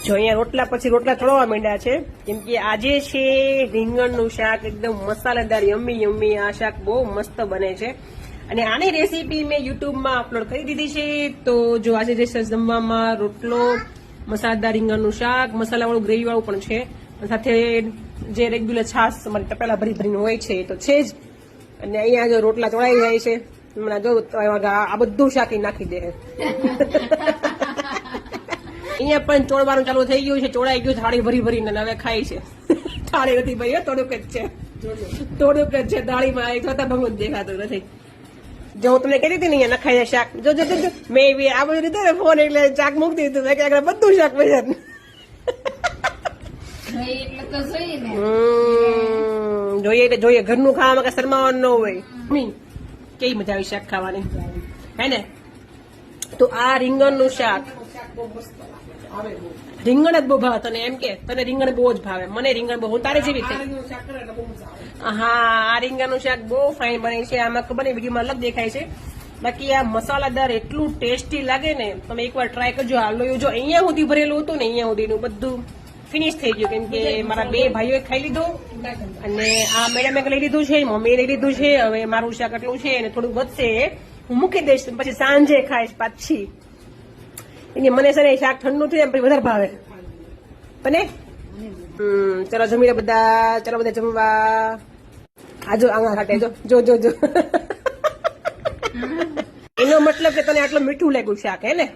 જો અહીંયા રોટલા પછી રોટલા ચડવા માંડ્યા છે કેમ કે આજે છે રીંગણનું શાક એકદમ મસાલેદાર યમ્મી યમ્મી. આ શાક બહુ મસ્ત બને છે અને આની રેસીપી મેં યુટ્યુબમાં અપલોડ કરી દીધી છે. તો જો આજે જે જમવામાં રોટલો, મસાલેદાર રીંગણનું શાક, મસાલાવાળું ગ્રેવી વાળું પણ છે, સાથે જે રેગ્યુલર છાશ અમારી તપેલા ભરી ભરીને હોય છે એ તો છે જ. અને અહીંયા જો રોટલા ચડાઈ જાય છે, હમણાં જો આ બધું શાક નાખી દે. અહીંયા પણ ચોળવાનું ચાલુ થઈ ગયું છે, ચોળાઈ ગયું થાળી ભરી ભરીને હવે ખાય છે. થાળી નથી ભાઈ, થોડુંક જ છે, થોડુંક જ છે થાળીમાં. જોતા ભંગું જ દેખાતું નથી. જો હું તમને કહેતી હતી ને અહીંયા નખાય શાક, જો જો જો મેં આ બધું લીધું ને ફોન એટલે શાક મૂકી દીધું મેં કે બધું શાક બજાર. જોઈએ એટલે જોઈએ, ઘરનું ખાવામાં કઈ શરમાવાનું ન હોય. કેવી મજા આવી શાક ખાવાની, હે ને? તો આ રીંગણનું શાક, રીંગણ જ બહુ ભાવે તને? એમ કે તને રીંગણ બહુ જ ભાવે? મને રીંગણ બહુ, હું તારે જેવી થઈ. હા, આ રીંગણનું શાક બહુ ફાઇન બને છે. આમાં ખબર નહીં વિડીયોમાં અલગ દેખાય છે, બાકી આ મસાલાદાર એટલું ટેસ્ટી લાગે ને, તમે એકવાર ટ્રાય કરજો. હાલો જો અહીંયા સુધી ભરેલું હતું ને, અહીંયા સુધીનું બધું ફિનિશ થઈ ગયું કેમ કે મારા બે ભાઈઓએ ખાઈ લીધું અને આ મેડમે લઈ લીધું છે, મમ્મીએ લઈ લીધું છે. હવે મારું શાક એટલું છે અને થોડું વધશે હું મૂકી દઈશ, પછી સાંજે ખાઈશ પાછી. એને મને છે ને શાક ઠંડુ થઈ જાય પછી વધારે ભાવે. બને ચલો જમી લે બધા, ચલો બધા જમવા. આજો આંગા ખાટે, જો જો જો જો. એનો મતલબ કે તને આટલું મીઠું લાગ્યું શાક, હે ને?